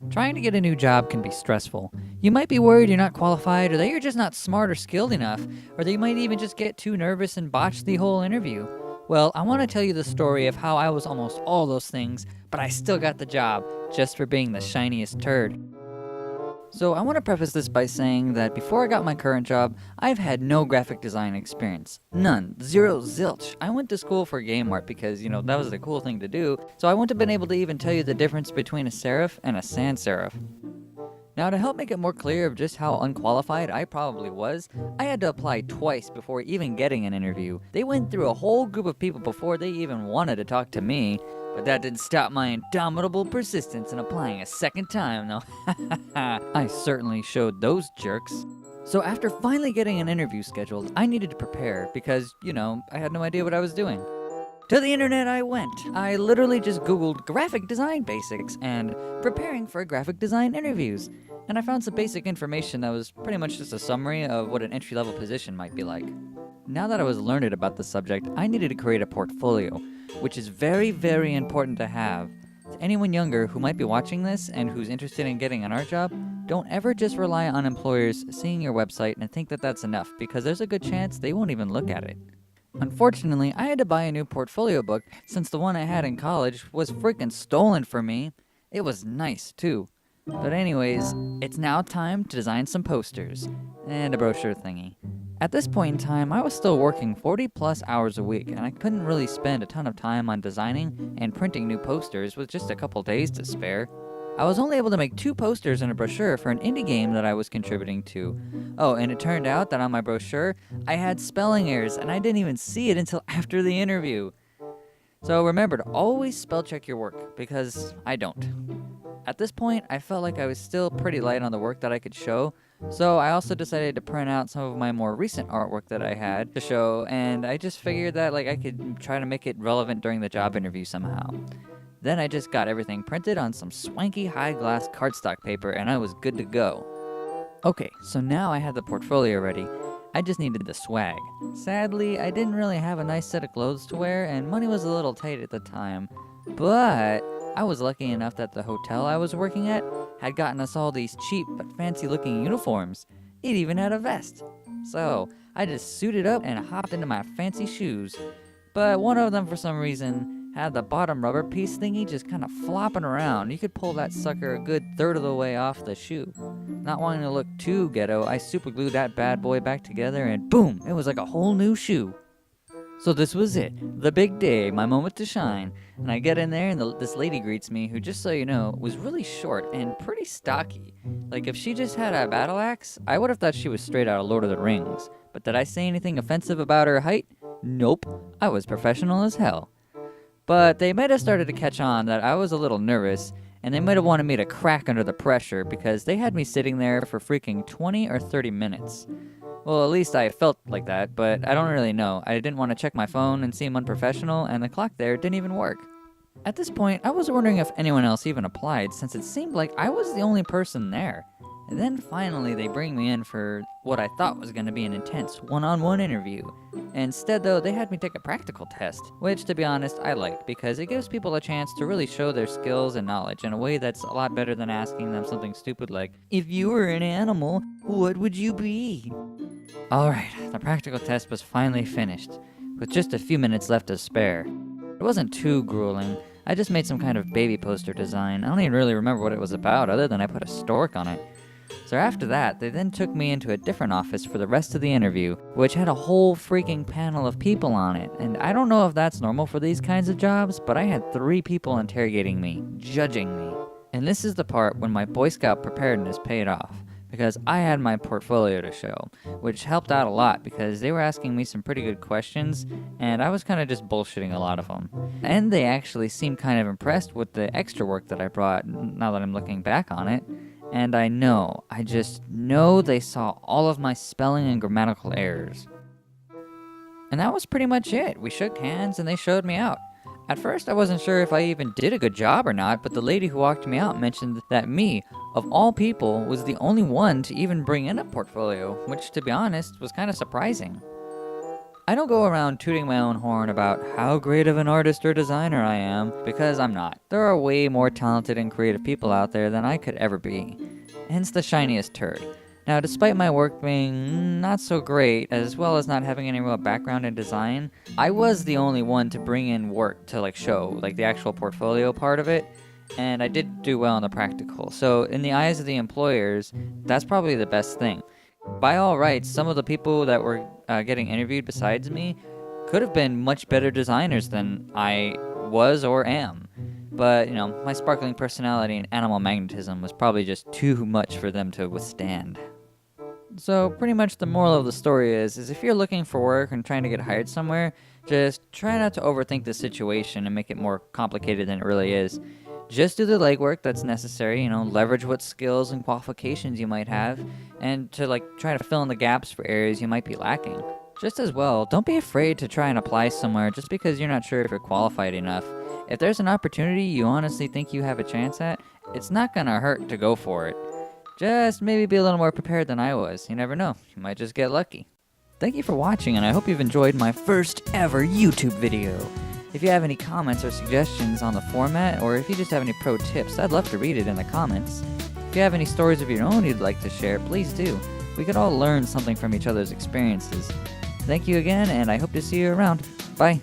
Trying to get a new job can be stressful. You might be worried you're not qualified, or that you're just not smart or skilled enough, or that you might even just get too nervous and botch the whole interview. Well, I want to tell you the story of how I was almost all those things, but I still got the job, just for being the shiniest turd. So I want to preface this by saying that before I got my current job, I've had no graphic design experience. None. Zero zilch. I went to school for game art because, that was the cool thing to do, so I wouldn't have been able to even tell you the difference between a serif and a sans serif. Now, to help make it more clear of just how unqualified I probably was, I had to apply twice before even getting an interview. They went through a whole group of people before they even wanted to talk to me, but that didn't stop my indomitable persistence in applying a second time, though. I certainly showed those jerks. So after finally getting an interview scheduled, I needed to prepare because, I had no idea what I was doing. To the internet I went. I literally just Googled graphic design basics and preparing for graphic design interviews. And I found some basic information that was pretty much just a summary of what an entry-level position might be like. Now that I was learned about the subject, I needed to create a portfolio, which is very, very important to have. To anyone younger who might be watching this and who's interested in getting an art job, don't ever just rely on employers seeing your website and think that that's enough, because there's a good chance they won't even look at it. Unfortunately, I had to buy a new portfolio book since the one I had in college was freaking stolen from me. It was nice, too. But anyways, it's now time to design some posters and a brochure thingy. At this point in time, I was still working 40 plus hours a week, and I couldn't really spend a ton of time on designing and printing new posters with just a couple days to spare. I was only able to make 2 posters and a brochure for an indie game that I was contributing to. Oh, and it turned out that on my brochure, I had spelling errors, and I didn't even see it until after the interview. So remember to always spell check your work, because I don't. At this point, I felt like I was still pretty light on the work that I could show, so I also decided to print out some of my more recent artwork that I had to show, and I just figured that I could try to make it relevant during the job interview somehow. Then I just got everything printed on some swanky high-glass cardstock paper, and I was good to go. Okay, so now I had the portfolio ready. I just needed the swag. Sadly, I didn't really have a nice set of clothes to wear, and money was a little tight at the time. But I was lucky enough that the hotel I was working at had gotten us all these cheap but fancy-looking uniforms. It even had a vest. So I just suited up and hopped into my fancy shoes. But one of them, for some reason, had the bottom rubber piece thingy just kind of flopping around. You could pull that sucker a good third of the way off the shoe. Not wanting to look too ghetto, I super glued that bad boy back together and boom, it was like a whole new shoe. So this was it, the big day, my moment to shine. And I get in there and this lady greets me, who, just so you know, was really short and pretty stocky. Like, if she just had a battle axe, I would have thought she was straight out of Lord of the Rings. But did I say anything offensive about her height? Nope, I was professional as hell. But they might have started to catch on that I was a little nervous, and they might have wanted me to crack under the pressure because they had me sitting there for freaking 20 or 30 minutes. Well, at least I felt like that, but I don't really know. I didn't want to check my phone and seem unprofessional, and the clock there didn't even work. At this point, I was wondering if anyone else even applied, since it seemed like I was the only person there. And then finally they bring me in for what I thought was going to be an intense one-on-one interview. Instead, though, they had me take a practical test, which, to be honest, I liked because it gives people a chance to really show their skills and knowledge in a way that's a lot better than asking them something stupid like, if you were an animal, what would you be? Alright, the practical test was finally finished, with just a few minutes left to spare. It wasn't too grueling. I just made some kind of baby poster design. I don't even really remember what it was about, other than I put a stork on it. So after that, they then took me into a different office for the rest of the interview, which had a whole freaking panel of people on it. And I don't know if that's normal for these kinds of jobs, but I had 3 people interrogating me, judging me. And this is the part when my Boy Scout preparedness paid off, because I had my portfolio to show, which helped out a lot because they were asking me some pretty good questions, and I was kind of just bullshitting a lot of them. And they actually seemed kind of impressed with the extra work that I brought, now that I'm looking back on it. And I just know they saw all of my spelling and grammatical errors. And that was pretty much it. We shook hands and they showed me out. At first I wasn't sure if I even did a good job or not, but the lady who walked me out mentioned that me, of all people, was the only one to even bring in a portfolio, which, to be honest, was kind of surprising. I don't go around tooting my own horn about how great of an artist or designer I am, because I'm not. There are way more talented and creative people out there than I could ever be. Hence the shiniest turd. Now, despite my work being not so great, as well as not having any real background in design, I was the only one to bring in work to show, the actual portfolio part of it, and I did do well on the practical. So in the eyes of the employers, that's probably the best thing. By all rights, some of the people that were getting interviewed besides me could have been much better designers than I was or am. But, my sparkling personality and animal magnetism was probably just too much for them to withstand. So pretty much the moral of the story is if you're looking for work and trying to get hired somewhere, just try not to overthink the situation and make it more complicated than it really is. Just do the legwork that's necessary, leverage what skills and qualifications you might have, and to try to fill in the gaps for areas you might be lacking. Just as well, don't be afraid to try and apply somewhere just because you're not sure if you're qualified enough. If there's an opportunity you honestly think you have a chance at, it's not gonna hurt to go for it. Just maybe be a little more prepared than I was. You never know, you might just get lucky. Thank you for watching, and I hope you've enjoyed my first ever YouTube video. If you have any comments or suggestions on the format, or if you just have any pro tips, I'd love to read it in the comments. If you have any stories of your own you'd like to share, please do. We could all learn something from each other's experiences. Thank you again, and I hope to see you around. Bye.